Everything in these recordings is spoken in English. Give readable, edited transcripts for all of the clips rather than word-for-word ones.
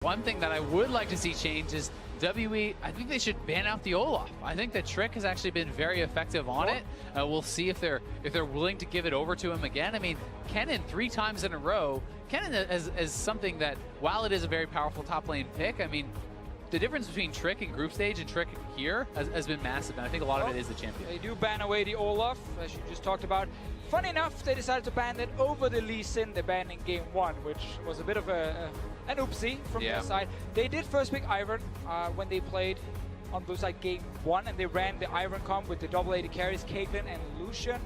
One thing that I would like to see change is WE, I think they should ban out the Olaf. I think that Trick has actually been very effective on it. We'll see if they're willing to give it over to him again. I mean, Kennen 3 times in a row. Kennen is something that, while it is a very powerful top lane pick, I mean, the difference between Trick and group stage and Trick here has been massive, and I think a lot of it is the champion. They do ban away the Olaf, as you just talked about. Funny enough, they decided to ban it over the Lee Sin they banned in game 1, which was a bit of an oopsie from their side. They did first pick Ivern when they played on blue side game 1, and they ran the Ivern comp with the double AD carries, Caitlyn and Lucian.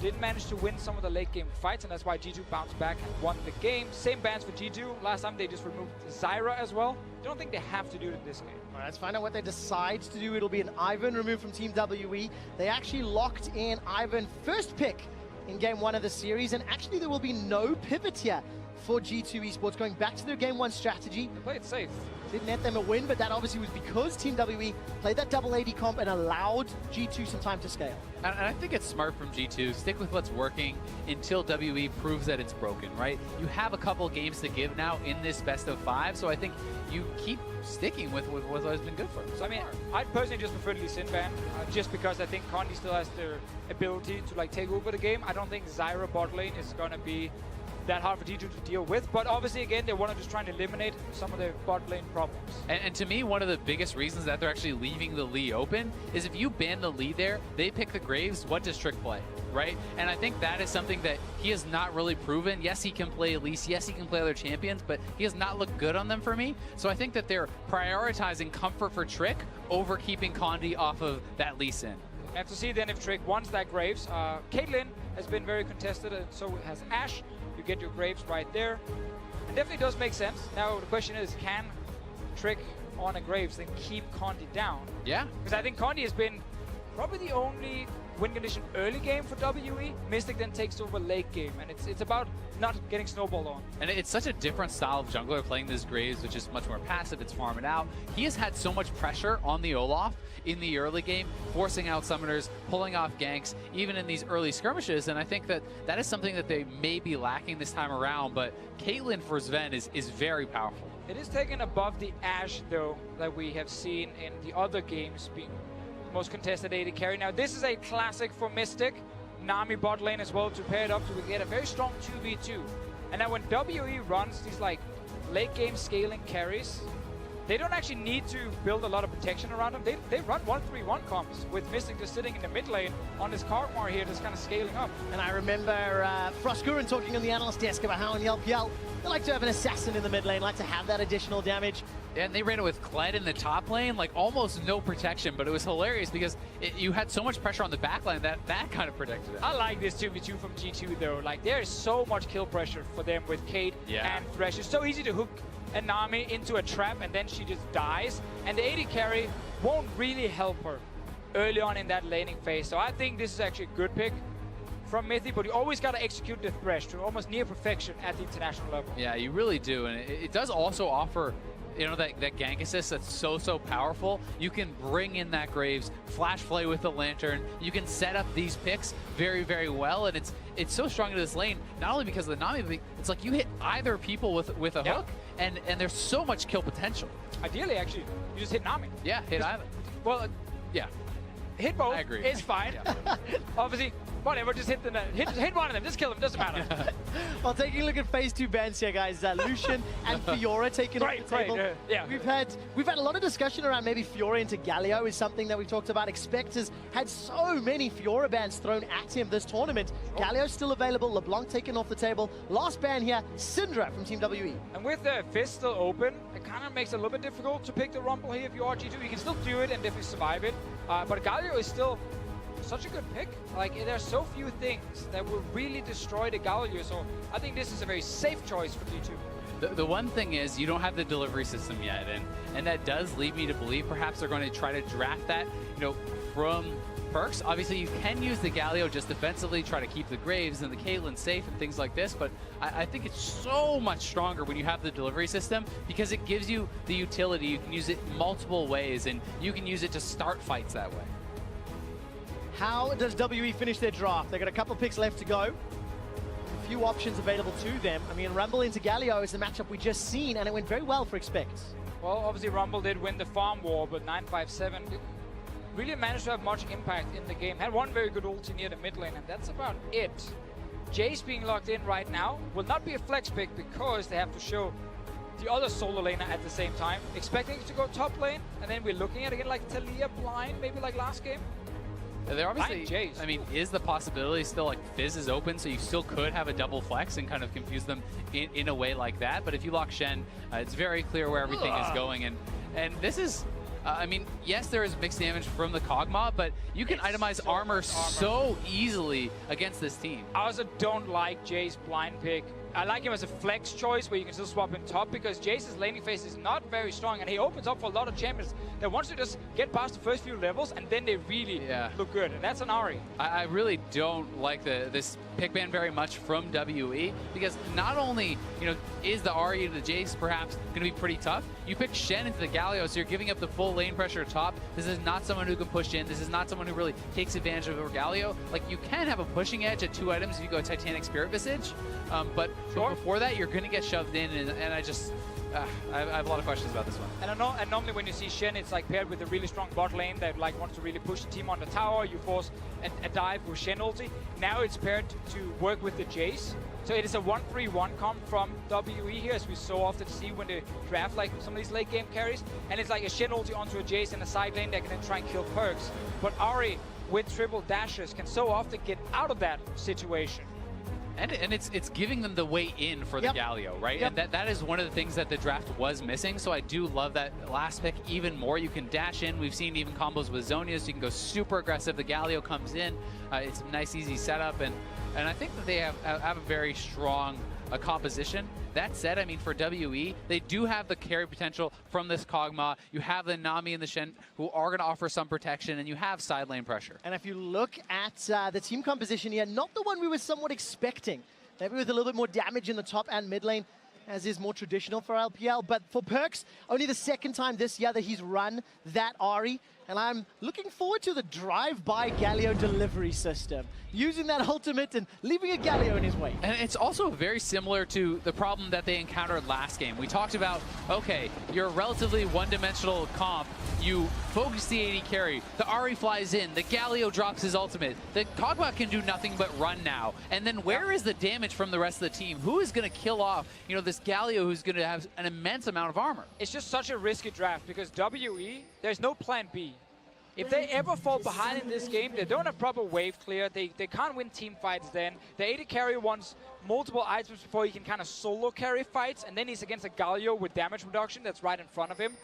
Didn't manage to win some of the late game fights, and that's why G2 bounced back and won the game. Same bans for G2. Last time they just removed Zyra as well. I don't think they have to do it in this game. All right, let's find out what they decide to do. It'll be an Ivern removed from Team WE. They actually locked in Ivern first pick in game 1 of the series, and actually there will be no pivot here for G2 Esports, going back to their game 1 strategy. They played safe. Didn't net them a win, but that obviously was because Team WE played that double AD comp and allowed G2 some time to scale. And I think it's smart from G2. Stick with what's working until WE proves that it's broken, right? You have a couple games to give now in this best of 5, so I think you keep sticking with what has been good for them. So I mean, I personally just prefer the Sin ban, just because I think Condi still has the ability to take over the game. I don't think Zyra bot lane is going to be that hard for G2 to deal with, but obviously again they want to just try and eliminate some of the bot lane problems. And to me, one of the biggest reasons that they're actually leaving the Lee open is if you ban the Lee there, they pick the Graves, what does Trick play, right? And I think that is something that he has not really proven. Yes, he can play Elise, yes, he can play other champions, but he has not looked good on them for me. So I think that they're prioritizing comfort for Trick over keeping Condi off of that Lee Sin. We have to see then if Trick wants that Graves. Caitlyn has been very contested, and so has Ashe. You get your Graves right there. It definitely does make sense. Now the question is, can Trick on a Graves then keep Condi down? Yeah. Because I think Condi has been probably the only win condition early game for WE. Mystic then takes over late game, and it's about not getting snowballed on. And it's such a different style of jungler playing this Graves, which is much more passive, it's farming out. He has had so much pressure on the Olaf in the early game, forcing out summoners, pulling off ganks, even in these early skirmishes, and I think that that is something that they may be lacking this time around, but Caitlyn for Sven is very powerful. It is taken above the Ashe, though, that we have seen in the other games being most contested AD carry. Now this is a classic for Mystic. Nami bot lane as well to pair it up to get a very strong 2v2. And now when WE runs these late game scaling carries, they don't actually need to build a lot of protection around them. They run 1-3-1 comps with Mystic just sitting in the mid lane on his Karkmar here, just kind of scaling up. And I remember Frostguren talking on the analyst desk about how in the LPL, they like to have an assassin in the mid lane, like to have that additional damage. And they ran it with Kled in the top lane, almost no protection, but it was hilarious because you had so much pressure on the back line that kind of protected it. I like this 2v2 from G2 though. There is so much kill pressure for them with Kate and Thresh. It's so easy to hook a Nami into a trap and then she just dies. And the AD carry won't really help her early on in that laning phase. So I think this is actually a good pick from Mithy, but you always got to execute the Thresh to almost near perfection at the international level. Yeah, you really do. And it does also offer that gank assist that's so powerful. You can bring in that Graves, flash play with the Lantern. You can set up these picks very well, and it's so strong into this lane, not only because of the Nami, but it's like you hit either people with a hook, and there's so much kill potential. Ideally, actually, you just hit Nami. Yeah, hit either. Well, yeah. Hit both. I agree. It's fine. Obviously, whatever, just hit one of them, just kill them, doesn't matter. Well, taking a look at phase 2 bans here, guys. Lucian and Fiora taking off the table. Yeah. We've had a lot of discussion around maybe Fiora into Galio is something that we've talked about. Expect has had so many Fiora bans thrown at him this tournament. Galio's still available, LeBlanc taken off the table. Last ban here, Syndra from Team WE. And with the fist still open, it kind of makes it a little bit difficult to pick the Rumble here if you are G2. You can still do it and definitely survive it. But Galio is still such a good pick. There are so few things that will really destroy the Galio, so I think this is a very safe choice for G2. The one thing is you don't have the delivery system yet, and that does lead me to believe perhaps they're going to try to draft that, from perks. Obviously, you can use the Galio just defensively, try to keep the Graves and the Caitlyn safe and things like this, but I think it's so much stronger when you have the delivery system because it gives you the utility. You can use it multiple ways, and you can use it to start fights that way. How does WE finish their draft? They've got a couple of picks left to go. few options available to them. I mean, Rumble into Galio is the matchup we just seen, and it went very well for Expect. Well, obviously Rumble did win the farm war, but 957 didn't really manage to have much impact in the game. Had one very good ulti near the mid lane, and that's about it. Jace being locked in right now will not be a flex pick because they have to show the other solo laner at the same time. Expecting to go top lane, and then we're looking at again like Talia blind, maybe like last game. They're obviously, Jace. I mean, is the possibility still like Fizz is open, so you still could have a double flex and kind of confuse them in a way like that. But if you lock Shen, it's very clear where everything is going. And this is, I mean, yes, there is mixed damage from the Kog'Maw, but you can itemize armor so easily against this team. I also don't like Jace blind pick. I like him as a flex choice where you can still swap him top because Jace's laning phase is not very strong and he opens up for a lot of champions that wants to just get past the first few levels and then they really look good, and that's an Ahri. I really don't like this pick ban very much from WE because not only, you know, is the Ahri to the Jace perhaps going to be pretty tough, you pick Shen into the Galio, so you're giving up the full lane pressure top. This is not someone who can push in. This is not someone who really takes advantage of your Galio. Like, you can have a pushing edge at 2 items if you go Titanic Spirit Visage, but before that, you're going to get shoved in, and I just, I have a lot of questions about this one. And normally when you see Shen, it's like paired with a really strong bot lane that like wants to really push the team on the tower. You force a dive with Shen ulti. Now it's paired to work with the Jace. So it is a 1-3-1 comp from WE here, as we so often see when they draft like some of these late game carries. And it's like a Shen ulti onto a Jace in a side lane that can then try and kill Perks. But Ahri with triple dashes can so often get out of that situation. And it's giving them the way in for the Galio, right? And that is one of the things that the draft was missing. So I do love that last pick even more. You can dash in. We've seen even combos with Zhonya, so you can go super aggressive. The Galio comes in. It's a nice, easy setup. And I think that they have a very strong composition. That said, I mean, for WE, they do have the carry potential from this Kog'Maw. You have the Nami and the Shen who are going to offer some protection, and you have side lane pressure. And if you look at the team composition here, not the one we were somewhat expecting. Maybe with a little bit more damage in the top and mid lane, as is more traditional for LPL. But for Perks, only the second time this year that he's run that Ahri. And I'm looking forward to the drive-by Galio delivery system, using that ultimate and leaving a Galio in his way. And it's also very similar to the problem that they encountered last game. We talked about, okay, you're a relatively one-dimensional comp. You focus the AD carry. The Ahri flies in. The Galio drops his ultimate. The Kog'Maw can do nothing but run now. And then where is the damage from the rest of the team? Who is going to kill off, you know, this Galio who's going to have an immense amount of armor? It's just such a risky draft because WE, there's no plan B. If they ever fall behind in this game, they don't have proper wave clear. They can't win team fights then. The AD carry wants multiple items before he can kind of solo carry fights, and then he's against a Galio with damage reduction that's right in front of him.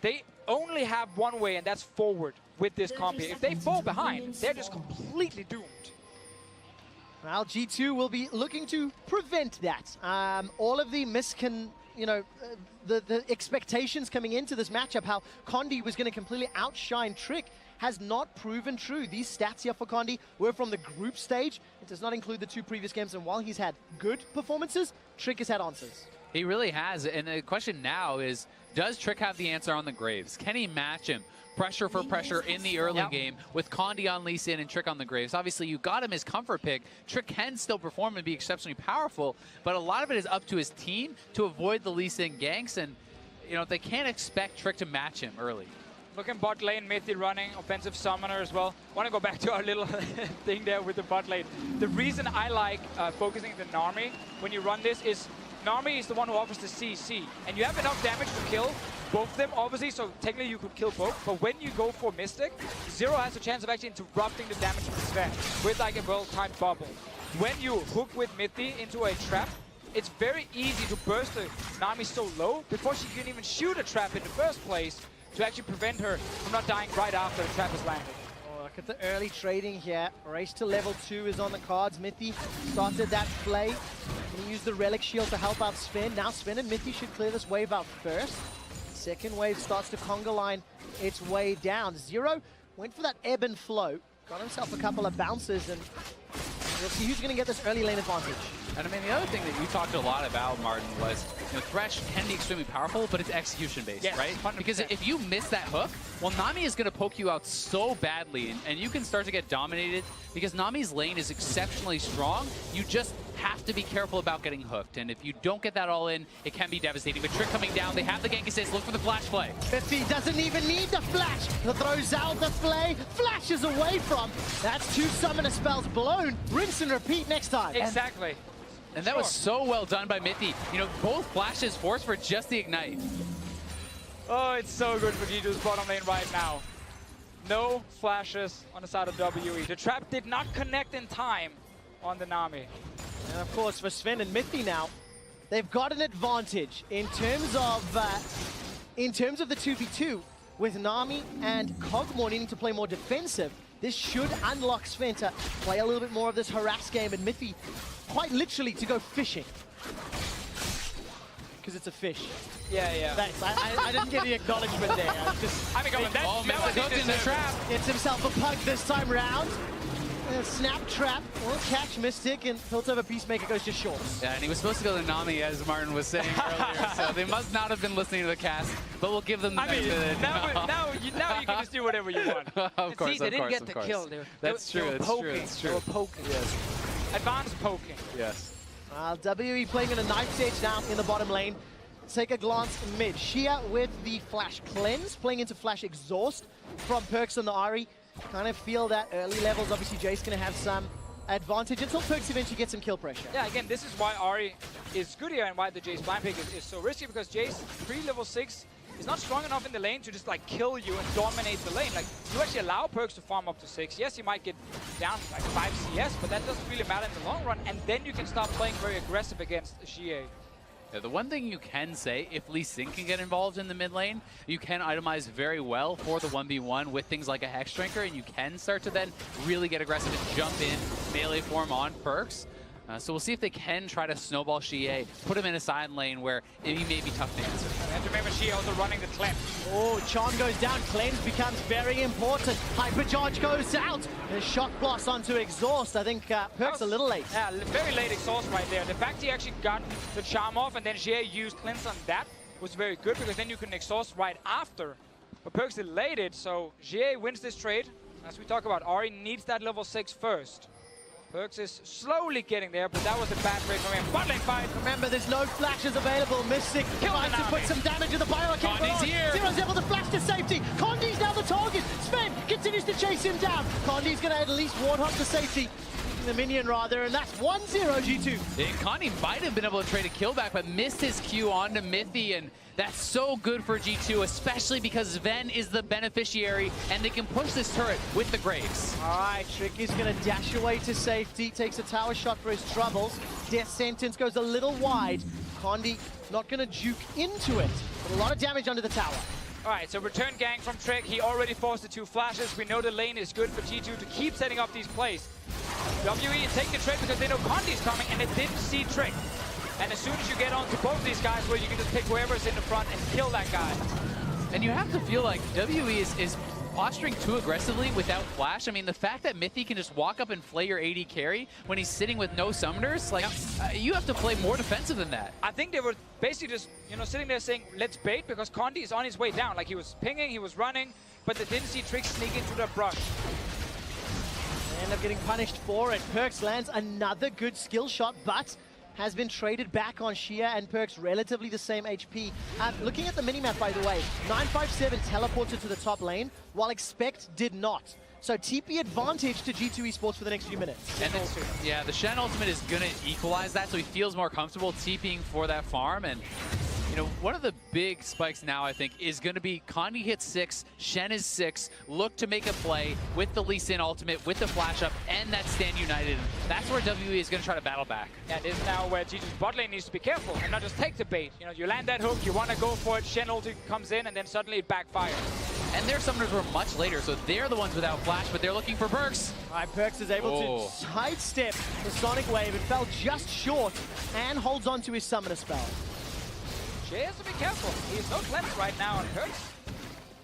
They only have one way, and that's forward with this comp here. If they fall behind, they're just completely doomed. Well, G2 will be looking to prevent that. All of the the expectations coming into this matchup, how Condi was going to completely outshine Trick, has not proven true. These stats here for Condi were from the group stage. It does not include the 2 previous games, and while he's had good performances, Trick has had answers. He really has, and the question now is, does Trick have the answer on the Graves? Can he match him? Pressure for pressure in the early game with Condi on Lee Sin and Trick on the Graves. Obviously, you got him his comfort pick. Trick can still perform and be exceptionally powerful, but a lot of it is up to his team to avoid the Lee Sin ganks, and you know they can't expect Trick to match him early. Looking bot lane, Mithy running, offensive summoner as well. Want to go back to our little thing there with the bot lane. The reason I like focusing the Nami when you run this is Nami is the one who offers the CC, and you have enough damage to kill both of them, obviously, so technically you could kill both, but when you go for Mystic, Zero has a chance of actually interrupting the damage from Sven with like a well-timed bubble. When you hook with Mithy into a trap, it's very easy to burst the Nami so low before she can even shoot a trap in the first place to actually prevent her from not dying right after the trap is landed. Oh, look at the early trading here. Race to level 2 is on the cards. Mithy started that play. He used the Relic Shield to help out Sven. Now Sven and Mithy should clear this wave out first. Second wave starts to conga line its way down. Zero went for that ebb and flow. Got himself a couple of bounces and We'll see who's going to get this early lane advantage. And I mean, the other thing that you talked a lot about, Martin, was Thresh can be extremely powerful, but it's execution-based, Yes, right? 100%. Because if you miss that hook, well, Nami is going to poke you out so badly, and you can start to get dominated because Nami's lane is exceptionally strong. You just have to be careful about getting hooked, and if you don't get that all in, it can be devastating. But Trick coming down, they have the gank assist, look for the flash play. Biffy doesn't even need the flash. Throws out the play, flashes away from. That's 2 summoner spells blown. Rinse and repeat next time. Exactly. And that was so well done by Mithy. Both flashes forced for just the ignite. Oh, it's so good for G2's bottom lane right now. No flashes on the side of WE. The trap did not connect in time on the Nami. And of course, for Sven and Mithy now, they've got an advantage in terms of the 2v2 with Nami and Kog'Maw needing to play more defensive. This should unlock Sven to play a little bit more of this harass game, and Mithy quite literally to go fishing. Because it's a fish. Yeah. Thanks. I didn't get the acknowledgement there. I was just I mean, that was hooked in the trap. gets himself a pug this time round. Snap trap will catch Mystic, and Piltover Peacemaker goes just short. Yeah, and he was supposed to go to Nami, as Martin was saying earlier, so they must not have been listening to the cast, but we'll give them the benefit. now you can just do whatever you want. Of course, See, they didn't get the kill. That's true, They were poking. Yes. Advanced poking. Yes. WE playing in a knife stage down in the bottom lane. Take a glance mid. Shia with the Flash Cleanse, playing into Flash Exhaust from Perks on the Ahri. Kind of feel that early levels, obviously Jace going to have some advantage until Perks eventually get some kill pressure. Yeah, again, this is why Ahri is good here and why the Jace blind pick is so risky, because Jace, pre-level 6, is not strong enough in the lane to just like kill you and dominate the lane. Like, you actually allow Perks to farm up to 6. Yes, you might get down like 5 CS, but that doesn't really matter in the long run, and then you can start playing very aggressive against Xie. Yeah, the one thing you can say, if Lee Sin can get involved in the mid lane, you can itemize very well for the 1v1 with things like a Hex Drinker, and you can start to then really get aggressive and jump in melee form on Perks. So we'll see if they can try to snowball Xie, put him in a side lane where he may be tough to answer. And remember, Xie also running the cleanse. Oh, Charm goes down, Cleanse becomes very important. Hypercharge goes out, and Shock Blast onto Exhaust. I think Perks a little late. Yeah, very late exhaust right there. The fact he actually got the Charm off and then Xie used cleanse on that was very good, because then you can exhaust right after. But Perks delayed it, so Xie wins this trade. As we talk about, Ahri needs that level 6 first. Perks is slowly getting there, but that was a bad trade from him. Bot lane fight. Remember, there's no flashes available. Mystic tries to put some damage to the Biokick. Condi's here. Zero's able to flash to safety. Condi's now the target. Sven continues to chase him down. Condi's going to at least warthog to safety. The minion rather, and that's 1-0 G2. And Connie might have been able to trade a kill back, but missed his Q onto Mithy, and that's so good for G2, especially because Sven is the beneficiary, and they can push this turret with the Graves. All right, Trick is going to dash away to safety, takes a tower shot for his troubles. Death Sentence goes a little wide. Condi not going to juke into it, but a lot of damage under the tower. All right, so return gank from Trick. He already forced the 2 flashes. We know the lane is good for G2 to keep setting up these plays. WE take the trade because they know Condi's coming, and they didn't see Trick. And as soon as you get onto both these guys, well, you can just pick whoever's in the front and kill that guy. And you have to feel like WE is posturing too aggressively without flash. I mean, the fact that Mithy can just walk up and flay your AD carry when he's sitting with no summoners, like, you have to play more defensive than that. I think they were basically just, sitting there saying, let's bait, because Condi is on his way down. Like, he was pinging, he was running, but they didn't see Trick sneak into the brush. They end up getting punished for it. Perks lands another good skill shot, but has been traded back on Xia, and Perks relatively the same HP. Looking at the minimap, by the way, 957 teleported to the top lane, while Expect did not. So TP advantage to G2 Esports for the next few minutes. And the Shen ultimate is going to equalize that, so he feels more comfortable TPing for that farm. And one of the big spikes now, I think, is going to be Condi hits 6, Shen is 6, look to make a play with the Lee Sin ultimate, with the flash up, and that stand united. That's where WE is going to try to battle back. Yeah, this is now where G2's bot lane needs to be careful and not just take the bait. You land that hook, you want to go for it, Shen ulti comes in, and then suddenly it backfires. And their summoners were much later, so they're the ones without flash, but they're looking for Perks. All right, Perks is able to sidestep the Sonic Wave. It fell just short and holds on to his summoner spell. Xie has to be careful. He has no cleanse right now on Perks.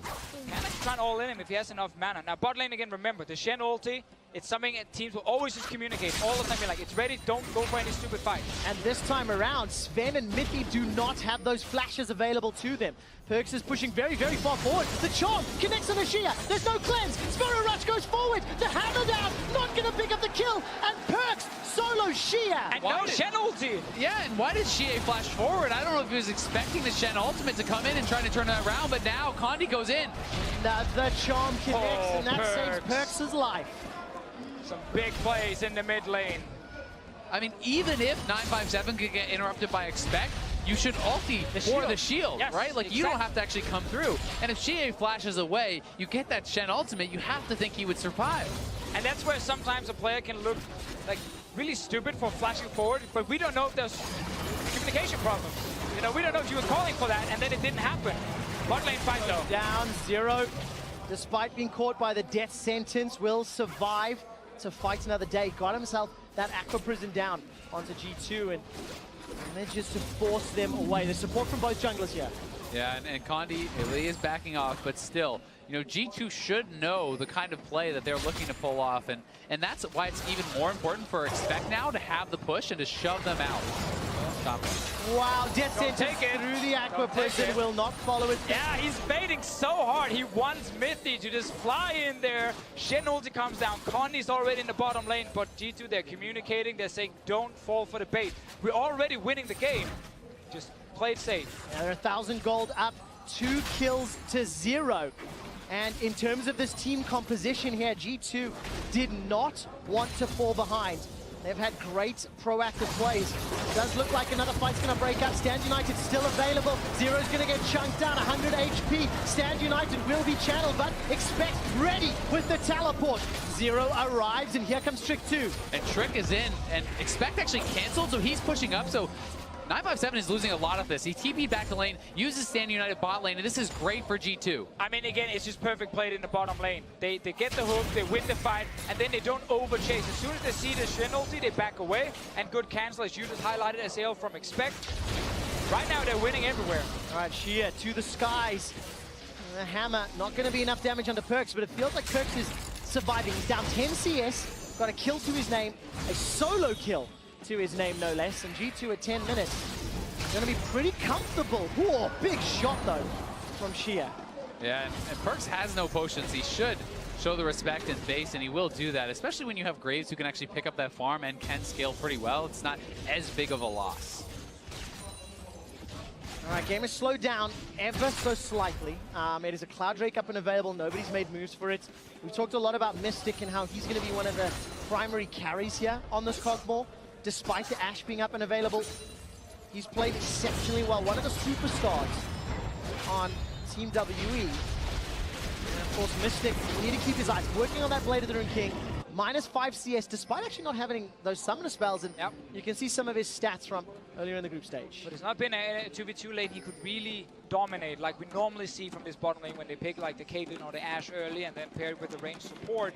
Can actually try and all in him if he has enough mana. Now, bot lane again, remember, the Shen ulti It's something that teams will always just communicate all the time. Be like, it's ready, don't go for any stupid fight. And this time around, Sven and Mithy do not have those flashes available to them. Perks is pushing very, very far forward. The charm connects on the Shia. There's no cleanse. Sparrow Rush goes forward. The hammer down, not going to pick up the kill. And Perks solo Shia. And no Shen ulti. Yeah, and why did Shie flash forward? I don't know if he was expecting the Shen ultimate to come in and try to turn it around, but now Condi goes in. The charm connects, and that Perks. saves Perks' life. Some big plays in the mid lane. I mean, even if 957 could get interrupted by Expect, you should ulti for the shield, yes, right? Like, you don't have to actually come through. And if Shie flashes away, you get that Shen ultimate, you have to think he would survive. And that's where sometimes a player can look like really stupid for flashing forward, but we don't know if there's communication problems. You know, we don't know if he was calling for that, and then it didn't happen. Bot lane fight, though. Down 0, despite being caught by the death sentence, will survive to fight another day. Got himself that Aqua Prison down onto G2 and manages to force them away. The support from both junglers here. Yeah, and Condi really is backing off, but still, you know, G2 should know the kind of play that they're looking to pull off, and that's why it's even more important for Expect now to have the push and to shove them out. Stop it. Wow, death Don't sentence take it. through the Aqua Don't take Prison it. will not follow it. Yeah, he's baiting so hard. He wants Mithy to just fly in there. Shen ulti comes down. Condi's already in the bottom lane, but G2, they're communicating. They're saying, don't fall for the bait. We're already winning the game. Just play it safe. Yeah, they're 1,000 gold up, 2 kills to 0. And in terms of this team composition here, G2 did not want to fall behind. They've had great proactive plays. Does look like another fight's going to break up. Stand United still available. Zero's going to get chunked down, 100 HP. Stand United will be channeled, but Expect ready with the teleport. Zero arrives, and here comes Trick 2. And Trick is in, and Expect actually canceled, so he's pushing up, so 957 is losing a lot of this. He TP'd back to lane, uses Stand United bot lane, and this is great for G2. I mean, again, it's just perfect played in the bottom lane. They get the hook, they win the fight, and then they don't overchase. As soon as they see the Shen ulti, they back away, and good cancel, as you just highlighted, as AL from Expect. Right now, they're winning everywhere. All right, Shia to the skies. The hammer, not going to be enough damage onto Perks, but it feels like Perks is surviving. He's down 10 CS, got a kill to his name, a solo kill to his name, no less, and G2 at 10 minutes. Going to be pretty comfortable. Whoa, big shot, though, from Shia. Yeah, and Perks has no potions. He should show the respect in base, and he will do that, especially when you have Graves who can actually pick up that farm and can scale pretty well. It's not as big of a loss. All right, game is slowed down ever so slightly. It is a Cloud Drake up and available. Nobody's made moves for it. We talked a lot about Mystic and how he's going to be one of the primary carries here on this Cogmore. Despite the Ashe being up and available, he's played exceptionally well. One of the superstars on Team WE. And of course, Mystic, we need to keep his eyes working on that Blade of the Rune King. -5 CS, despite actually not having those summoner spells. And Yep. you can see some of his stats from earlier in the group stage. But it's not been a 2v2 lane he could really dominate like we normally see from this bottom lane when they pick like the Caitlyn or the Ashe early and then pair it with the ranged support.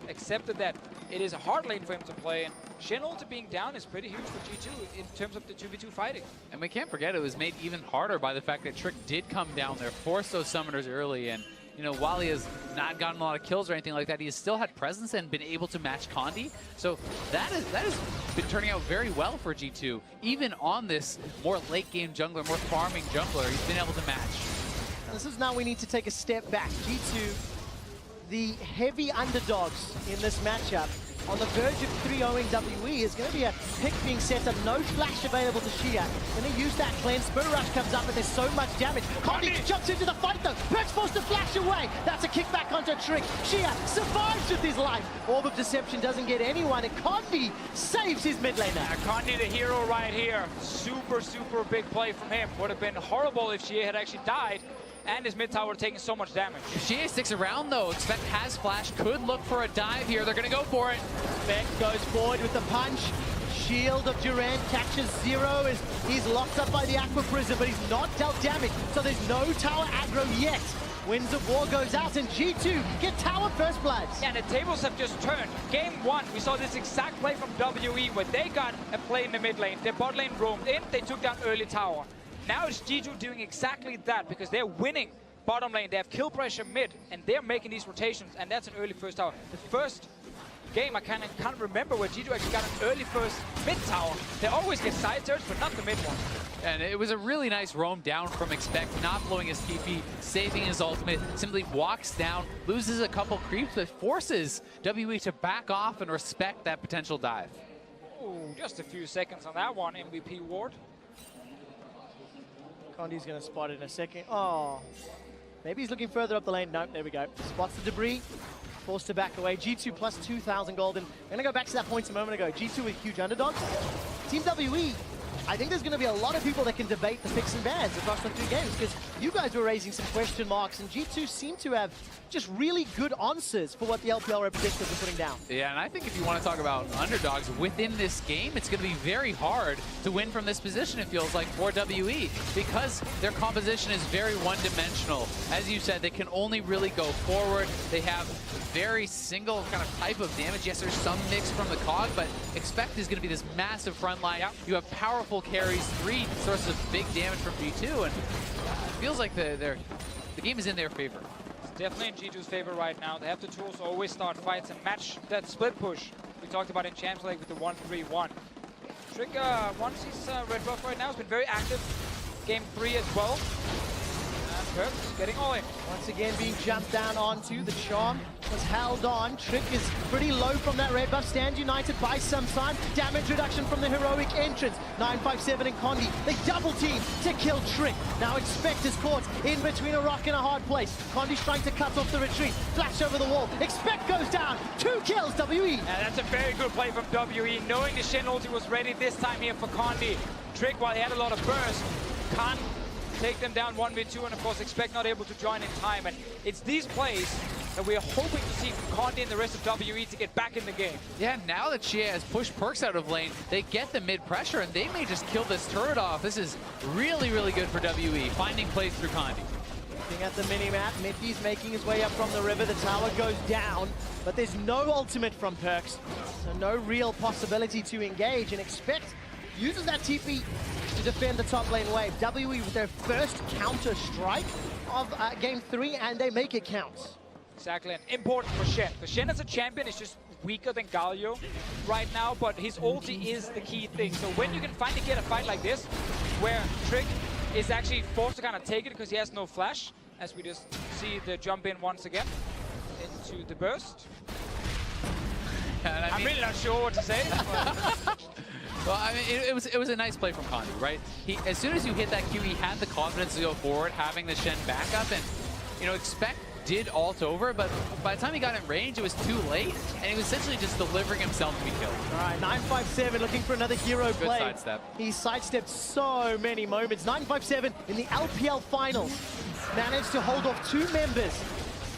Except that it is a hard lane for him to play, and Shen ulti being down is pretty huge for G2 in terms of the 2v2 fighting. And we can't forget it was made even harder by the fact that Trick did come down there, forced those summoners early, and you know, while he has not gotten a lot of kills or anything like that, he has still had presence and been able to match Condi. So that has been turning out very well for G2. Even on this more late game jungler, more farming jungler, he's been able to match. This is now we need to take a step back. G2, the heavy underdogs in this matchup, on the verge of 3-0ing WE. Is going to be a pick being set up. No flash available to Shia. Going to use that cleanse. Spur Rush comes up, and there's so much damage. Condi jumps into the fight, though. Perks forced to flash away. That's a kickback onto Trick. Shia survives with his life. Orb of Deception doesn't get anyone, and Condi saves his mid laner. Condi the hero right here. Super, super big play from him. Would have been horrible if Shia had actually died. And his mid tower taking so much damage. If Shie sticks around though, Expect has flash, could look for a dive here. They're gonna go for it. Beck goes forward with the punch. Shield of Durant catches Zero as he's locked up by the Aqua Prison, but he's not dealt damage, so there's no tower aggro yet. Winds of War goes out, and G2 get tower first blood. Yeah, and the tables have just turned. Game 1, we saw this exact play from WE where they got a play in the mid lane. Their bot lane roamed in, they took down early tower. Now it's G2 doing exactly that because they're winning bottom lane. They have kill pressure mid, and they're making these rotations, and that's an early first tower. The first game. I can't remember where G2 actually got an early first mid tower. They always get side turrets, but not the mid one. And it was a really nice roam down from Expect, not blowing his TP, saving his ultimate, simply walks down, loses a couple creeps, but forces WE to back off and respect that potential dive. Ooh, just a few seconds on that one, MVP ward. Condi's going to spot it in a second. Oh, maybe he's looking further up the lane. Nope, there we go. Spots the debris, forced to back away. G2 plus 2,000 gold. And I'm going to go back to that point a moment ago. G2 a huge underdog. Team WE, I think there's going to be a lot of people that can debate the picks and bans across the 2 games, because you guys were raising some question marks, and G2 seem to have just really good answers for what the LPL representatives are putting down. Yeah, and I think if you want to talk about underdogs within this game, it's going to be very hard to win from this position, it feels like, for WE, because their composition is very one-dimensional. As you said, they can only really go forward. They have very single kind of type of damage. Yes, there's some mix from the COG, but Expect is going to be this massive front line. Yep. You have powerful carries, 3 sources of big damage from G2, and it feels like the game is in their favor. It's definitely in G2's favor right now. They have the tools to always start fights and match that split push we talked about in Champs League with the 1-3-1. Trick, once he's red buff right now, has been very active. Game 3 as well. And Perks getting all in. Once again being jumped down onto. The charm was held on. Trick is pretty low from that red buff. Stand United by some time. Damage reduction from the heroic entrance. 957 and Condi. They double team to kill Trick. Now Expect is caught in between a rock and a hard place. Condi's trying to cut off the retreat. Flash over the wall. Expect goes down. 2 kills, WE. And that's a very good play from WE. Knowing the Shen ulti was ready this time here for Condi. Trick, while he had a lot of burst, can't take them down 1v2, and of course Expect not able to join in time. And it's these plays that we are hoping to see from Condi and the rest of WE to get back in the game. Yeah, now that Chia has pushed Perks out of lane, they get the mid pressure and they may just kill this turret off. This is really, really good for WE, finding plays through Condi. Looking at the mini-map, Miffy's making his way up from the river. The tower goes down, but there's no ultimate from Perks, so no real possibility to engage. And Expect uses that TP to defend the top lane wave. WE with their first counter strike of game 3, and they make it count. Exactly, and important for Shen. Because Shen as a champion is just weaker than Galio right now, but his ulti is the key thing. So when you can finally get a fight like this, where Trick is actually forced to kind of take it because he has no flash, as we just see the jump in once again into the burst. I'm really not sure what to say. Well, I mean, it was a nice play from Condi, right? As soon as you hit that Q, he had the confidence to go forward, having the Shen backup, and Expect did ult over, but by the time he got in range, it was too late, and he was essentially just delivering himself to be killed. All right, 957 looking for another hero Good play. sidestep. He sidestepped so many moments. 957 in the LPL finals managed to hold off 2 members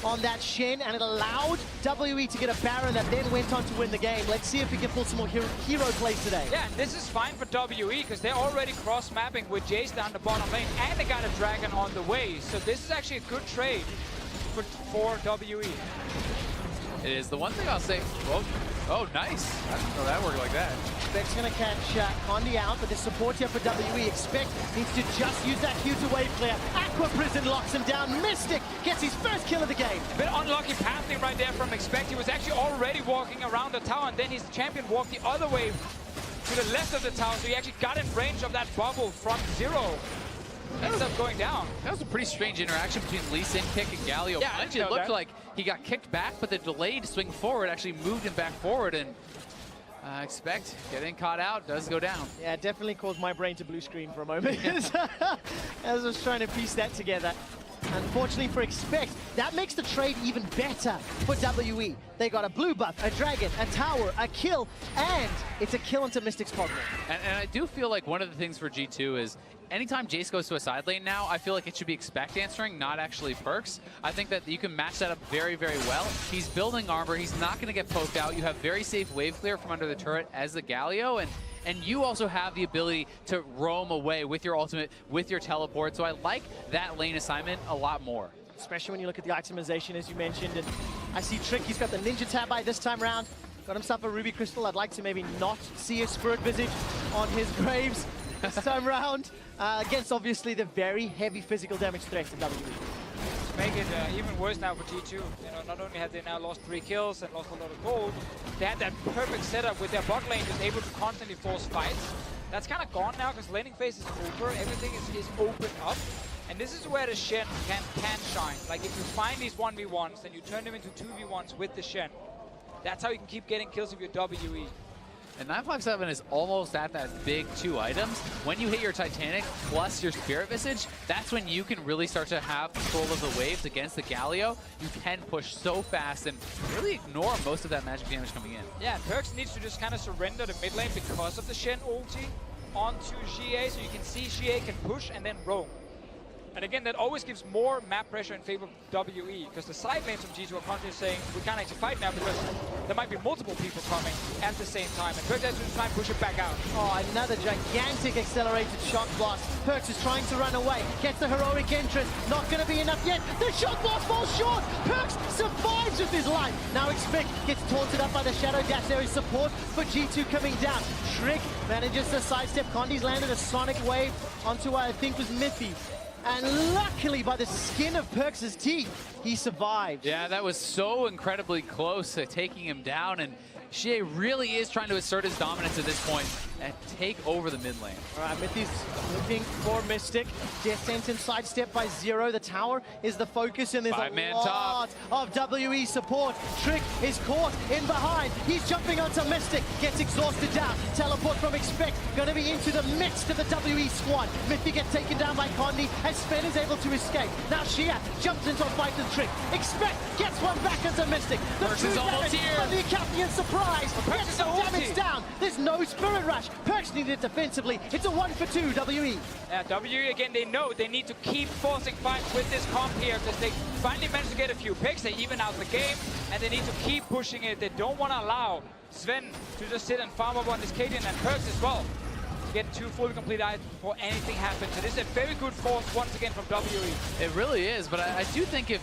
on that Shen, and it allowed WE to get a Baron that then went on to win the game. Let's see if we can pull some more hero plays today. Yeah, and this is fine for WE because they're already cross-mapping with Jace down the bottom lane, and they got a Dragon on the way. So this is actually a good trade for WE. It is. The one thing I'll say, oh, nice. I didn't know that worked like that. Expect's going to catch Condi out, but the support here for WE. Expect needs to just use that Q to wave clear. Aqua Prison locks him down. Mystic gets his first kill of the game. A bit unlucky pathing right there from Expect. He was actually already walking around the tower, and then his champion walked the other way to the left of the tower, so he actually got in range of that bubble from Zero. Ends up going down. That was a pretty strange interaction between Lee Sin kick and Galio. Yeah, it looked like he got kicked back, but the delayed swing forward actually moved him back forward, and Expect getting caught out does go down. Yeah, it definitely caused my brain to blue screen for a moment as I was trying to piece that together. Unfortunately for Expect, that makes the trade even better for WE. They got a blue buff, a dragon, a tower, a kill, and it's a kill into Mystic's Cosmo. And I do feel like one of the things for G2 is anytime Jace goes to a side lane now, I feel like it should be Expect answering, not actually Perks. I think that you can match that up very, very well. He's building armor. He's not going to get poked out. You have very safe wave clear from under the turret as the Galio, and you also have the ability to roam away with your ultimate, with your teleport. So I like that lane assignment a lot more. Especially when you look at the itemization, as you mentioned. And I see Trick, he's got the Ninja Tab by this time round. Got himself a Ruby Crystal. I'd like to maybe not see a Spirit Visage on his Graves this time round. Against, obviously, the very heavy physical damage threat to WE. make it even worse now for G2. You know, not only have they now lost 3 kills and lost a lot of gold, they had that perfect setup with their bot lane just able to constantly force fights. That's kind of gone now because laning phase is over. Everything is opened up. And this is where the Shen can shine. Like if you find these 1v1s, then you turn them into 2v1s with the Shen. That's how you can keep getting kills with your WE. And 957 is almost at that big 2 items. When you hit your Titanic plus your Spirit Visage, that's when you can really start to have control of the waves against the Galio. You can push so fast and really ignore most of that magic damage coming in. Yeah, Perks needs to just kind of surrender the mid lane because of the Shen ulti onto GA, so you can see GA can push and then roam. And again, that always gives more map pressure in favor of WE, because the side lanes from G2 are constantly saying, we can't actually fight now because there might be multiple people coming at the same time. And Perks has to try and push it back out. Oh, another gigantic accelerated shock blast. Perks is trying to run away. Gets the heroic entrance. Not going to be enough yet. The shock blast falls short. Perks survives with his life. Now Expect gets taunted up by the Shadow Dash. There is support for G2 coming down. Trick manages to sidestep. Condi's landed a Sonic Wave onto what I think was Miffy. And luckily, by the skin of Perks' teeth, he survived. Yeah, that was so incredibly close to taking him down. And Shea really is trying to assert his dominance at this point and take over the mid lane. All right, Mithy's looking for Mystic. Death Sentence sidestep by Zero. The tower is the focus, and there's a lot of WE support. Trick is caught in behind. He's jumping onto Mystic. Gets exhausted down. Teleport from Expect. Going to be into the midst of the WE squad. Mithy gets taken down by Condi, and Sven is able to escape. Now Shea jumps into a fight with Trick. Expect gets one back into Mystic. The Perks is almost here. But the Acapulcan surprise gets some damage down. There's no Spirit Rush. Perks needed defensively. It's a 1-for-2 WE. Yeah, WE again, they know they need to keep forcing fights with this comp here because they finally managed to get a few picks. They even out the game, and they need to keep pushing it. They don't want to allow Sven to just sit and farm up on this Cadian and Perks as well. Get 2 fully complete items before anything happens. So this is a very good force once again from WE. It really is, but I do think if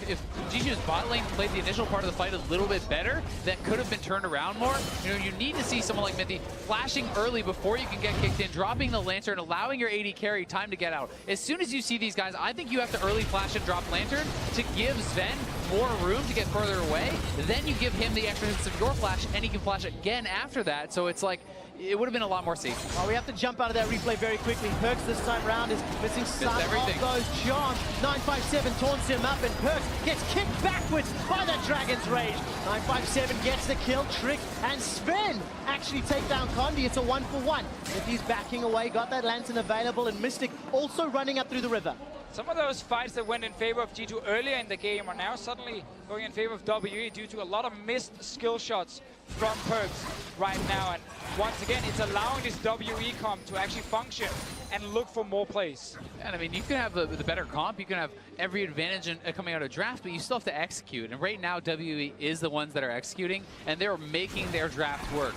G2's bot lane played the initial part of the fight a little bit better, that could have been turned around more. You know, you need to see someone like Mithy flashing early before you can get kicked in, dropping the Lantern, allowing your AD carry time to get out. As soon as you see these guys, I think you have to early flash and drop Lantern to give Sven more room to get further away. Then you give him the extra hits of your flash, and he can flash again after that. So it's like, it would have been a lot more safe. Oh, we have to jump out of that replay very quickly. Perks this time round is missing some of those charms. 957 taunts him up, and Perks gets kicked backwards by that Dragon's Rage. 957 gets the kill. Trick and Sven actually take down Condi. It's a 1-for-1. If he's backing away, got that Lantern available, and Mystic also running up through the river. Some of those fights that went in favor of G2 earlier in the game are now suddenly going in favor of WE due to a lot of missed skill shots from Perks right now. And once again, it's allowing this WE comp to actually function and look for more plays. And I mean, you can have the better comp, you can have every advantage coming out of draft, but you still have to execute. And right now, WE is the ones that are executing, and they're making their draft work.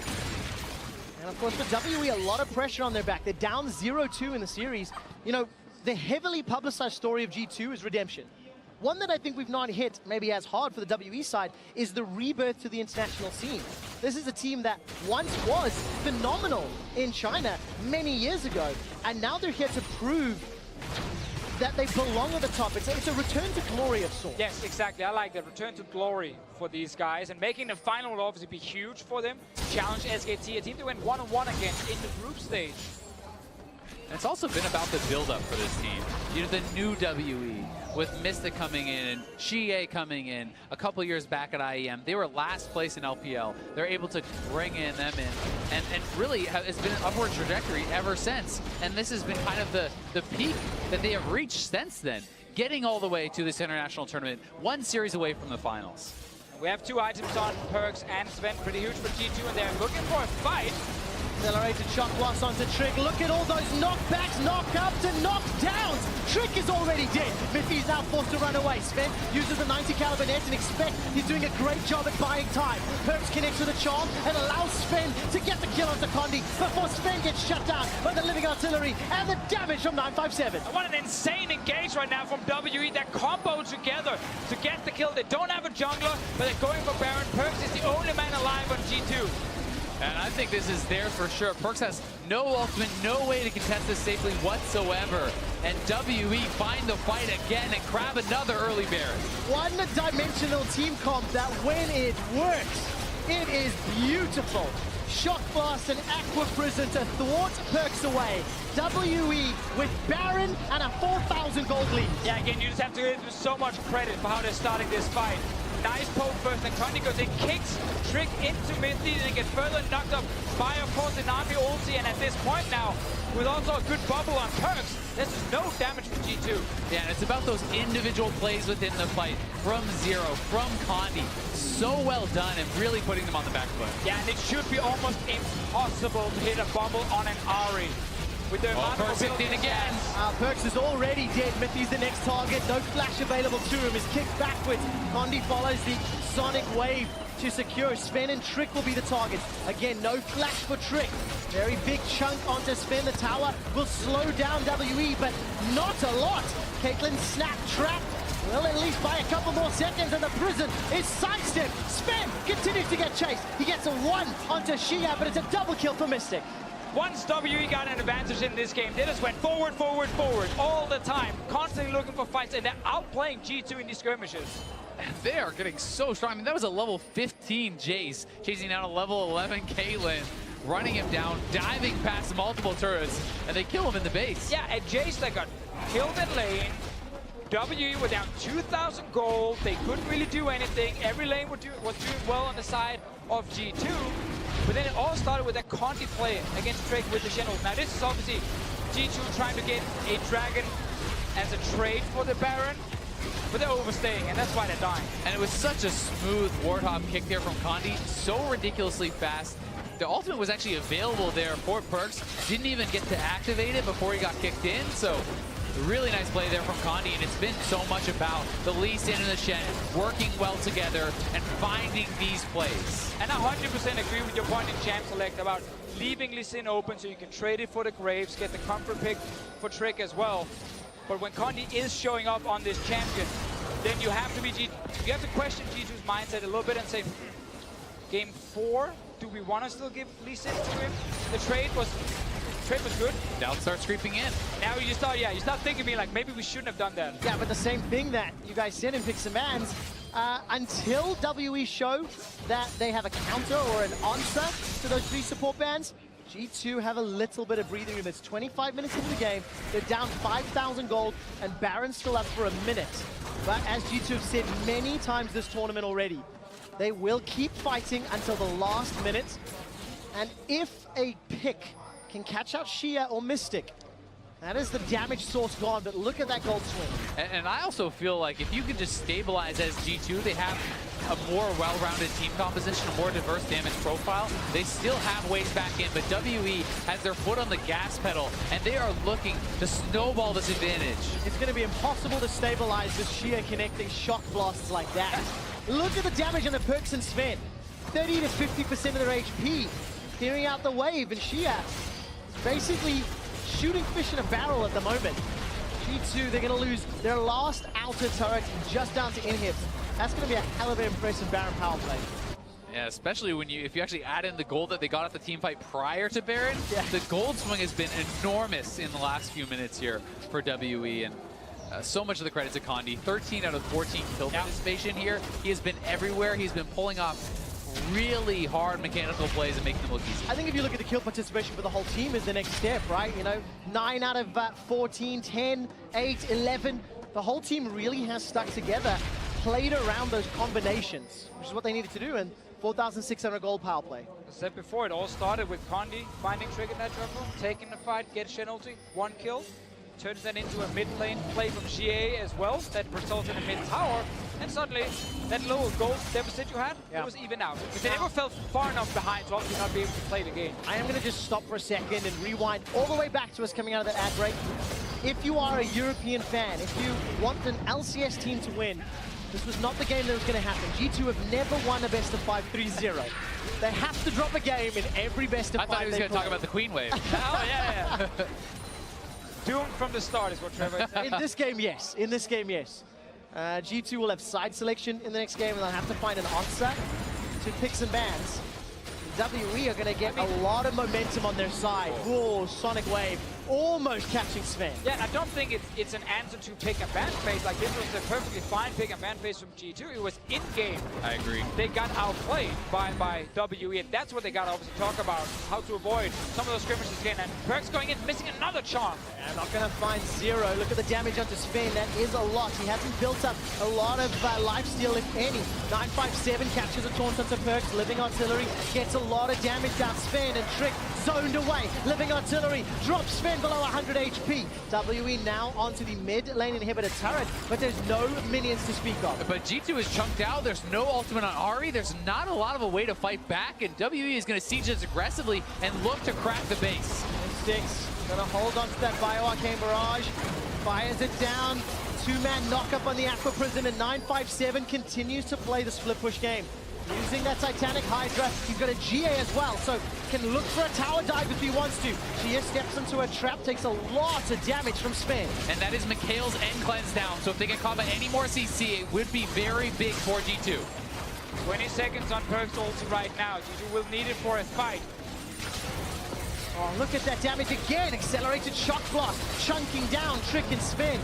And of course, for WE, a lot of pressure on their back. They're down 0-2 in the series. You know, the heavily publicized story of G2 is redemption. One that I think we've not hit maybe as hard for the WE side is the rebirth to the international scene. This is a team that once was phenomenal in China many years ago, and now they're here to prove that they belong at the top. It's a return to glory of sorts. Yes, exactly. I like the return to glory for these guys, and making the final will obviously be huge for them. Challenge SKT, a team they went 1-on-1 against in the group stage. And it's also been about the build-up for this team. You know, the new WE, with Mystic coming in and Shea coming in a couple years back at IEM. They were last place in LPL. They're able to bring them in. And really, it's been an upward trajectory ever since. And this has been kind of the peak that they have reached since then, getting all the way to this international tournament, one series away from the finals. We have 2 items on Perks and Sven, pretty huge for G2, and they're looking for a fight. Accelerated shock blast onto Trick. Look at all those knockbacks, knock-ups, and knockdowns. Trick is already dead. Miffy's now forced to run away. Sven uses the 90 caliber net and Expect he's doing a great job at buying time. Perks connects with a charm and allows Sven to get the kill onto Condi before Sven gets shut down by the living artillery and the damage from 957. What an insane engage right now from WE. They're comboed together to get the kill. They don't have a jungler, but they're going for Baron. Perks is the only man alive on G2. And I think this is there for sure. Perks has no ultimate, no way to contest this safely whatsoever. And WE find the fight again and grab another early Baron. One-dimensional team comp that when it works, it is beautiful. Shock Blast and Aqua Prison to thwart Perks away. WE with Baron and a 4,000 gold lead. Yeah, again, you just have to give them so much credit for how they're starting this fight. Nice poke first, and Conti goes in, kicks Trick into mid lead, and get further knocked up by, of course, the Nami ulti. And at this point now, with also a good bubble on Perks, this is no damage for G2. Yeah, and it's about those individual plays within the fight from Zero, from Condi. So well done and really putting them on the back foot. Yeah, and it should be almost impossible to hit a bubble on an Ahri. With the Perks hit in again. Perks is already dead. Mithy's the next target. No flash available to him. Is kicked backwards. Condi follows the Sonic Wave to secure. Sven and Trick will be the targets. Again, no flash for Trick. Very big chunk onto Sven. The tower will slow down WE, but not a lot. Caitlyn snap trap. Well, at least by a couple more seconds, and the prison is sidestepped. Sven continues to get chased. He gets a 1 onto Shia, but it's a double kill for Mystic. Once WE got an advantage in this game, they just went forward, forward, forward all the time, constantly looking for fights, and they're outplaying G2 in these skirmishes. They are getting so strong. I mean, that was a level 15 Jace chasing down a level 11 Caitlyn, running him down, diving past multiple turrets, and they kill him in the base. Yeah, and Jace that got killed in lane. WE were down 2,000 gold. They couldn't really do anything. Every lane was doing well on the side of G2. But then it all started with a Conti play against Trick with the Shen ult. Now this is obviously G2 trying to get a Dragon as a trade for the Baron, but they're overstaying, and that's why they're dying. And it was such a smooth Warthog kick there from Condi, so ridiculously fast. The ultimate was actually available there for Perks. Didn't even get to activate it before he got kicked in, so really nice play there from Condi, and it's been so much about the Lee Sin and the Shen working well together and finding these plays. And I 100% agree with your point in Champ Select about leaving Lee Sin open so you can trade it for the Graves, get the comfort pick for Trick as well. But when Condi is showing up on this champion, then you have to question G2's mindset a little bit and say, game 4, do we want to still give Lee Sin to him? The trade was good. Doubt starts creeping in. Now you start thinking me like, maybe we shouldn't have done that. Yeah, but the same thing that you guys said in Picks and Bans, until WE show that they have a counter or an answer to those 3 support bans, G2 have a little bit of breathing room. It's 25 minutes into the game. They're down 5,000 gold, and Baron's still up for a minute. But as G2 have said many times this tournament already, they will keep fighting until the last minute. And if a pick can catch out Shia or Mystic, that is the damage source gone, but look at that gold swing. And I also feel like if you can just stabilize as G2, they have a more well-rounded team composition, a more diverse damage profile. They still have ways back in, but WE has their foot on the gas pedal, and they are looking to snowball this advantage. It's going to be impossible to stabilize with Shia connecting shock blasts like that. Look at the damage on the Perks and Sven. 30 to 50% of their HP. Clearing out the wave, and Shia basically shooting fish in a barrel at the moment. G2, they're going to lose their last outer turret just down to inhibs. That's going to be a hell of an impressive Baron power play. Yeah, especially if you actually add in the gold that they got at the team fight prior to Baron. Yeah. The gold swing has been enormous in the last few minutes here for WE, and so much of the credit to Condi. 13 out of 14 kill participation here. He has been everywhere. He's been pulling off really hard mechanical plays and making them look easy. I think if you look at the kill participation for the whole team is the next step, right? You know, 9 out of 14, 10, 8, 11. The whole team really has stuck together, played around those combinations, which is what they needed to do, and 4,600 gold power play. As I said before, it all started with Condi finding Trick in that jungle, taking the fight, get Shen ulti, 1 kill. Turns that into a mid lane play from GA as well, that results in a mid tower, and suddenly that little gold deficit you had, it was even out. But they never felt far enough behind to obviously not be able to play the game. I am going to just stop for a second and rewind all the way back to us coming out of that ad break. If you are a European fan, if you want an LCS team to win, this was not the game that was going to happen. G2 have never won a best of 5 3-0. They have to drop a game in every best of 5 I thought he was going to talk about the Queen Wave. Oh, yeah. Doomed from the start is what Trevor said. In this game, yes. In this game, yes. G2 will have side selection in the next game, and they'll have to find an answer to picks and bans. WE are going to get a lot of momentum on their side. Whoa, Sonic Wave almost catching Sven. Yeah, I don't think it's an answer to pick and ban phase. Like, this was a perfectly fine pick and ban phase from G2. It was in-game. I agree. They got outplayed by WE, and that's what they got to obviously talk about, how to avoid some of those skirmishes again. And Perkz going in, missing another charm. I'm not going to find Zero. Look at the damage onto Sven. That is a lot. He hasn't built up a lot of lifesteal, if any. 957 captures a taunt onto Perkz. Living Artillery gets a lot of damage down. Sven and Trick zoned away. Living Artillery drops Sven below 100 HP. WE now onto the mid lane inhibitor turret, but there's no minions to speak of. But G2 is chunked out. There's no ultimate on Ahri. There's not a lot of a way to fight back, and WE is going to siege this aggressively and look to crack the base. Sticks gonna hold on to that Bio-Arcane Barrage. Fires it down. Two-man knock-up on the Aqua Prison, and 957 continues to play the split push game. Using that Titanic Hydra, he's got a GA as well, so can look for a tower dive if he wants to. She steps into a trap, takes a lot of damage from Sven. And that is Mikhail's end cleanse down, so if they can combat any more CC, it would be very big for G2. 20 seconds on Perkz ulti right now. G2 will need it for a fight. Oh, look at that damage again. Accelerated shock blast, chunking down Trick and Sven.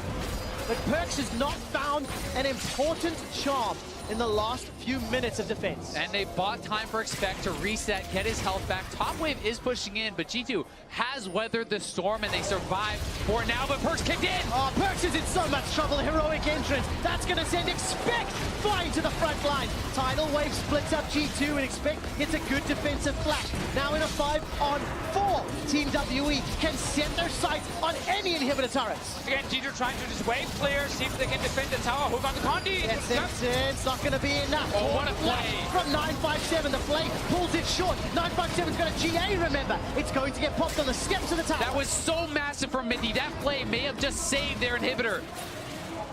But Perkz has not found an important charm in the last few minutes of defense. And they bought time for Expect to reset, get his health back. Top Wave is pushing in, but G2 has weathered the storm and they survived for now, but Perkz kicked in! Oh, Perkz is in so much trouble. Heroic entrance. That's going to send Expect flying to the front line. Tidal Wave splits up G2 and Expect gets a good defensive flash. Now in a 5-on-4. Team WE can set their sights on any inhibitor turrets. Again, G2 trying to just wave clear, see if they can defend the tower. Hook on the Condi. It's not going to be enough. Oh, what a play. From 957, the play pulls it short. 957's got a GA, remember. It's going to get popped on the steps of the tower. That was so massive from Mithy. That play may have just saved their inhibitor.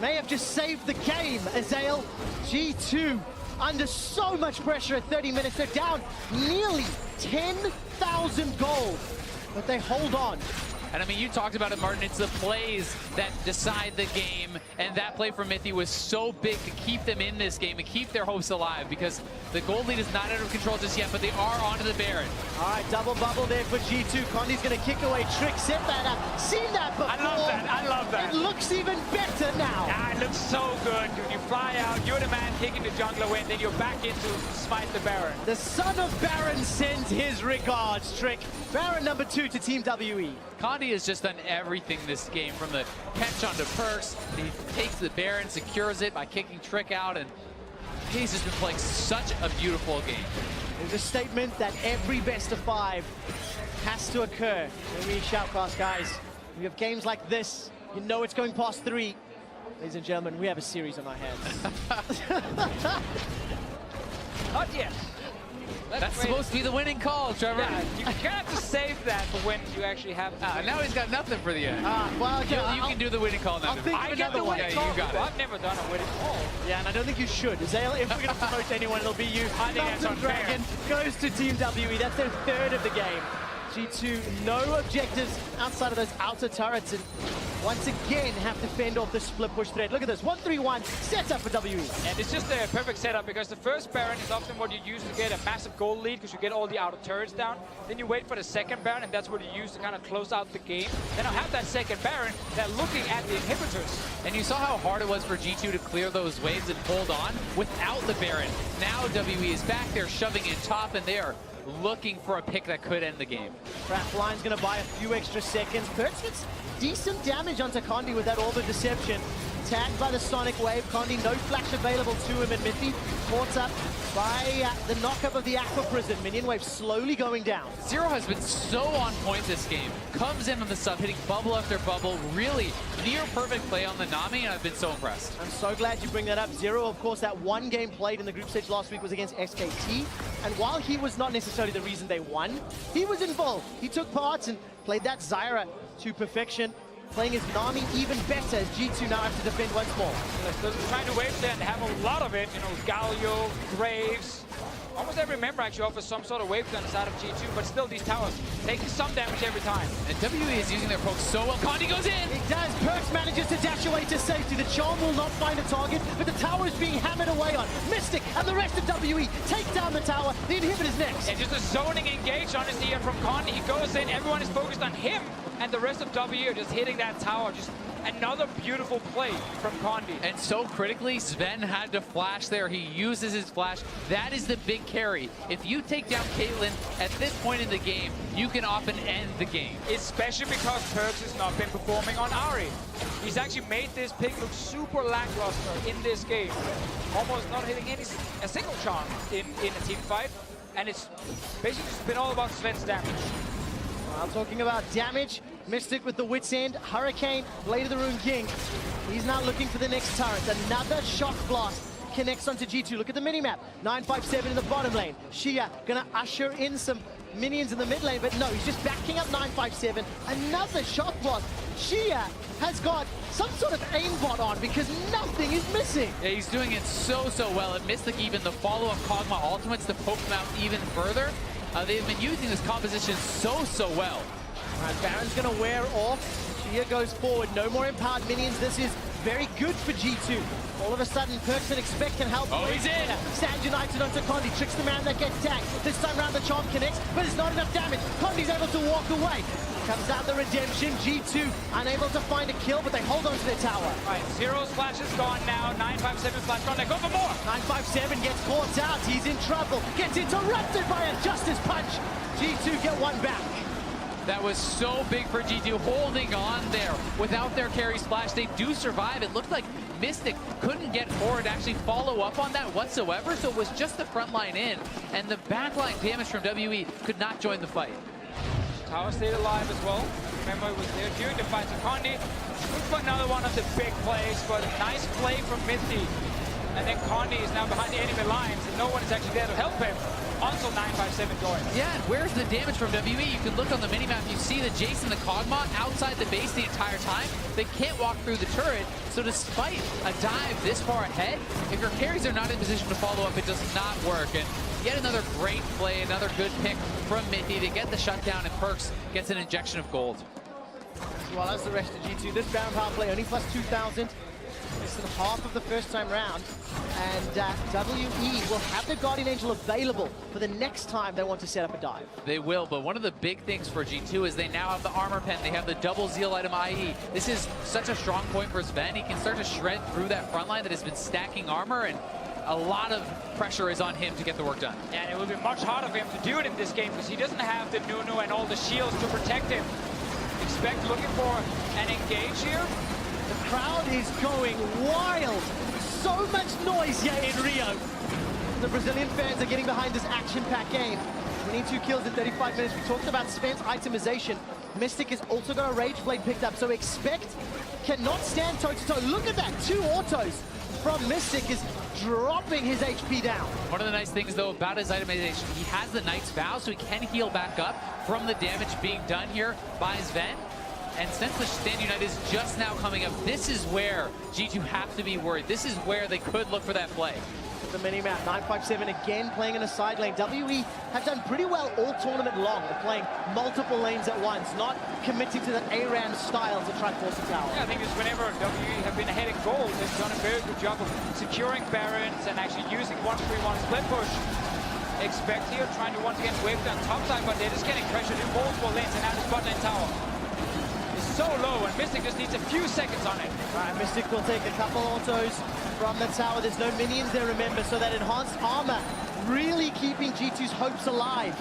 May have just saved the game, Azael. G2 under so much pressure at 30 minutes. They're down nearly 10,000 gold, but they hold on. And I mean, you talked about it, Martin. It's the plays that decide the game. And that play from Mithy was so big to keep them in this game and keep their hopes alive, because the gold lead is not out of control just yet, but they are onto the Baron. All right, double bubble there for G2. Condi's going to kick away. Trick, set that up. Seen that before. I love that. I love that. It looks even better now. Yeah, it looks so good. When you fly out, you're the man kicking the jungler away, and then you're back in to smite the Baron. The son of Baron sends his regards, Trick. Baron number 2 to Team WE. Condi has just done everything this game, from the catch onto Perkz. He takes the Baron, secures it by kicking Trick out, and he's just been playing such a beautiful game. There's a statement that every best of 5 has to occur when we shoutcast, guys. We have games like this, you know it's going past 3. Ladies and gentlemen, we have a series on our hands. Not yet. That's supposed to be the winning call, Trevor. Yeah, you kind of have to save that for when you actually have to. Now he's got nothing for the end. Well, okay, you can do the winning call now. I'll think I of get the another one. winning Yeah, call. you got it. I've never done a winning call. Yeah, and I don't think you should. Zale, if we're going to promote anyone, it'll be you. I think that's Mountain unfair. Dragon goes to Team WE. That's their 3rd of the game. G2, no objectives outside of those outer turrets, and once again have to fend off the split push threat. Look at this, 1-3-1 set up for WE. And it's just a perfect setup, because the first Baron is often what you use to get a massive gold lead, because you get all the outer turrets down. Then you wait for the second Baron, and that's what you use to kind of close out the game. Then I'll have that second Baron that looking at the inhibitors. And you saw how hard it was for G2 to clear those waves and hold on without the Baron. Now WE is back there shoving in top, and they are looking for a pick that could end the game. Trap line's going to buy a few extra seconds. Perkz gets decent damage onto Condi with that Orb of Deception. Tagged by the Sonic Wave. Condi, no flash available to him, and Mithy caught up by the knock-up of the Aqua Prison. Minion Wave slowly going down. Zero has been so on point this game. Comes in on the sub, hitting bubble after bubble. Really near perfect play on the Nami, and I've been so impressed. I'm so glad you bring that up. Zero, of course, that one game played in the group stage last week was against SKT. And while he was not necessarily the reason they won, he was involved. He took part and played that Zyra to perfection. playing his Nami even better as G2 now have to defend once more. They're trying to wave there and have a lot of it. You know, Galio, Graves. Almost every member actually offers some sort of wave gun inside of G2, but still these towers taking some damage every time. And WE is using their poke so well. Condi goes in! It does. Perks manages to dash away to safety. The Charm will not find a target, but the tower is being hammered away on. Mystic and the rest of WE take down the tower. The inhibitor's next. And just a zoning engage, honestly, here from Condi. He goes in, everyone is focused on him, and the rest of WE are just hitting that tower. Just another beautiful play from Condi. And so critically, Sven had to flash there. He uses his flash. That is the big carry. If you take down Caitlyn at this point in the game, you can often end the game. Especially because Perks has not been performing on Ahri. He's actually made this pick look super lackluster in this game. Almost not hitting a single charm in a team fight. And it's basically just been all about Sven's damage. While talking about damage, Mystic with the Wit's End, Hurricane, Blade of the Rune King. He's now looking for the next turret. Another shock blast connects onto G2. Look at the minimap. 957 in the bottom lane. Shia gonna usher in some minions in the mid lane, but no, he's just backing up 957. Another shock blast. Shia has got some sort of aimbot on because nothing is missing. Yeah, he's doing it so well. And Mystic, even the follow-up Kog'Maw ultimates to poke him out even further. They've been using this composition so well. All right, Baron's gonna wear off. Shia goes forward. No more empowered minions. This is very good for G2. All of a sudden, Perks and Expect can help. Oh, he's in! Stand United onto Condi. Tricks the man that gets tagged. This time round, the Charm connects, but it's not enough damage. Condi's able to walk away. Comes out the redemption. G2 unable to find a kill, but they hold on to their tower. All right, Zero's flash is gone now. 957 flash gone. They go for more. 957 gets caught out. He's in trouble. Gets interrupted by a Justice Punch. G2 get one back. That was so big for G2, holding on there. Without their carry splash, they do survive. It looked like Mystic couldn't get forward to actually follow up on that whatsoever, so it was just the front line in, and the backline damage from WE could not join the fight. Tower stayed alive as well. Remember, it was there during the fight to Condi. Look for another one of the big plays, but nice play from Mithy. And then Condi is now behind the enemy lines, and no one is actually there to help him until 957 joins. Yeah, and where's the damage from WE? You can look on the minimap, you see the Jace and the Kog'Maw outside the base the entire time. They can't walk through the turret, so despite a dive this far ahead, if your carries are not in position to follow up, it does not work. And yet another great play, another good pick from Mithy to get the shutdown, and Perks gets an injection of gold. As well as the rest of G2, this Baron power play only plus 2,000. Less than half of the first time round. And WE will have the Guardian Angel available for the next time they want to set up a dive. They will, but one of the big things for G2 is they now have the armor pen. They have the double Zeal item IE. This is such a strong point for Sven. He can start to shred through that front line that has been stacking armor, and a lot of pressure is on him to get the work done. And it will be much harder for him to do it in this game because he doesn't have the Nunu and all the shields to protect him. Expect looking for an engage here. The crowd is going wild. So much noise here in Rio. The Brazilian fans are getting behind this action-packed game. 22 kills in 35 minutes. We talked about Sven's itemization. Mystic has also got a Rage Blade picked up, so Expect cannot stand toe-to-toe. Look at that, 2 autos from Mystic is dropping his HP down. One of the nice things, though, about his itemization, he has the Knight's Vow, so he can heal back up from the damage being done here by Sven. And since the Stand United is just now coming up, this is where G2 have to be worried. This is where they could look for that play. The minimap, 957 again playing in a side lane. WE have done pretty well all tournament long. They're playing multiple lanes at once, not committing to the ARAM style to try to force a tower. Yeah, I think it's whenever WE have been ahead in gold, they've done a very good job of securing Barons and actually using 1-3-1 split push. Expect here trying to once again wave down top side, but they're just getting pressured in multiple lanes, and now the spot lane tower is so low, and Mystic just needs a few seconds on it. Right, Mystic will take a couple autos from the tower. There's no minions there, remember, so that enhanced armor really keeping G2's hopes alive.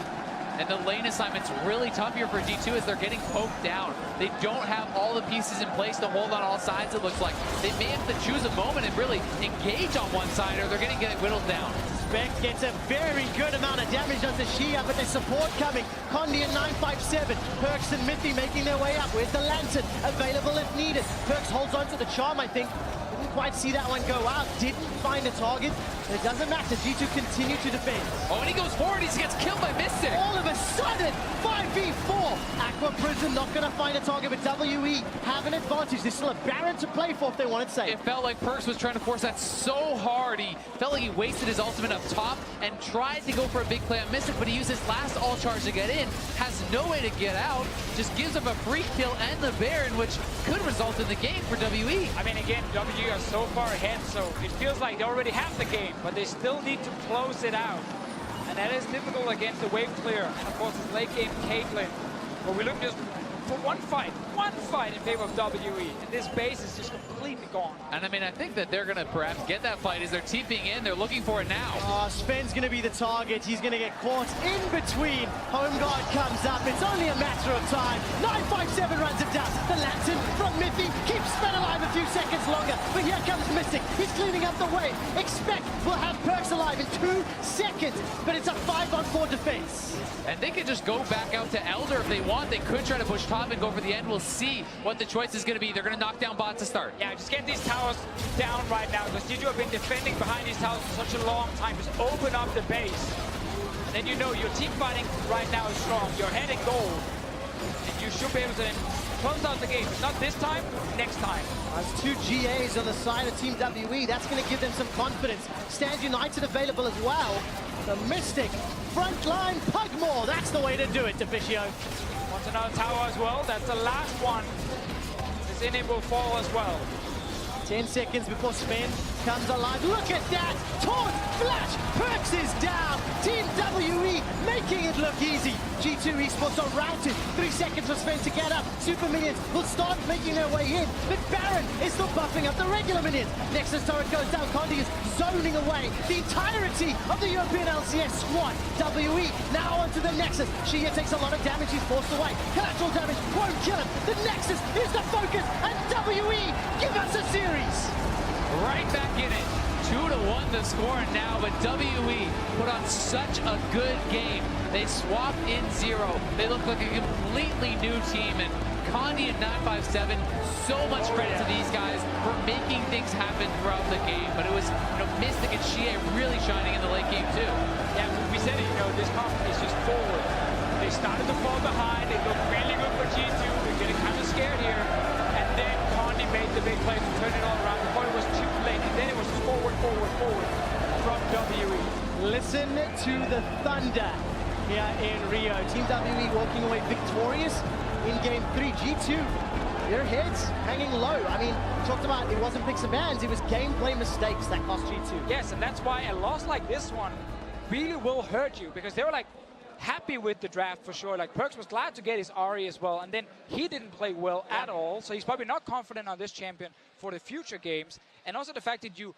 And the lane assignment's really tough here for G2 as they're getting poked down. They don't have all the pieces in place to hold on all sides, it looks like. They may have to choose a moment and really engage on one side, or they're going to get whittled down. Expect gets a very good amount of damage onto Shia, but there's support coming. Condi and 957. Perks and Mithy making their way up. Where's the Lantern? Available if needed. Perks holds on to the charm, I think. Didn't quite see that one go out. Didn't find a target. It doesn't matter. G2 continue to defend. Oh, and he goes forward. He gets killed by Mystic. All of a sudden, 5v4. Aqua Prison not going to find a target, but WE have an advantage. There's still a Baron to play for if they want it safe. It felt like Perks was trying to force that so hard. He felt like he wasted his ultimate up top and tried to go for a big play on Mystic, but he used his last all charge to get in. Has no way to get out. Just gives up a free kill and the Baron, which could result in the game for WE. I mean, again, WE are so far ahead, so it feels like they already have the game, but they still need to close it out. And that is difficult against the wave clear. And of course, it's late game Caitlyn. But we look just for one fight in favor of WE. And this base is just completely gone. And I mean, I think that they're going to perhaps get that fight as they're TPing in. They're looking for it now. Sven's going to be the target. He's going to get caught in between. Home guard comes up. It's only a matter of time. 957 runs it down. The Lantern from Miffy keeps Sven alive a few seconds longer. But here comes Mystic. He's cleaning up the way. Expect we'll have Perks alive in 2 seconds. But it's a 5-on-4 defense. And they could just go back out to Elder if they want. They could try to push top and go for the end. We'll see what the choice is going to be. They're going to knock down bot to start. Yeah, just get these towers down right now, because G2 have been defending behind these towers for such a long time. Just open up the base. And then you know your team fighting right now is strong. You're ahead in gold. And you should be able to close out the game. If not this time, next time. There's 2 GAs on the side of Team WE. That's going to give them some confidence. Stand United available as well. The Mystic, frontline, Pugmore. That's the way to do it, Deficio. Wants another tower as well. That's the last one. This inhib will fall as well. 10 seconds before Sven comes alive. Look at that! Taunt, flash, Perks is down! Team WE making it look easy. G2 Esports are routed. 3 seconds for Sven to get up. Super Minions will start making their way in. But Baron is still buffing up the regular Minions. Nexus turret goes down. Condi is zoning away the entirety of the European LCS squad. WE now onto the Nexus. Shia takes a lot of damage. He's forced away. Collateral damage won't kill him. The Nexus is the focus. And WE give us a series. Right back in it. 2-1 the score now, but WE put on such a good game. They swapped in 0. They look like a completely new team, and Condi and 957, so much credit to these guys for making things happen throughout the game. But it was, Mystic and Shia really shining in the late game too. Yeah, we said it, this company is just forward. They started to fall behind. They looked really good for G2. They're getting kind of scared here. And then Condi made the big play to turn it all around before it was too late. And then it was forward from WE. Listen to the thunder here in Rio. Team WE walking away victorious in Game 3. G2, their heads hanging low. I mean, talked about it wasn't picks and bans, it was gameplay mistakes that cost G2. Yes, and that's why a loss like this one really will hurt you, because they were like happy with the draft for sure. Like Perks was glad to get his Ari as well, and then he didn't play well at all, so he's probably not confident on this champion for the future games. And also the fact that you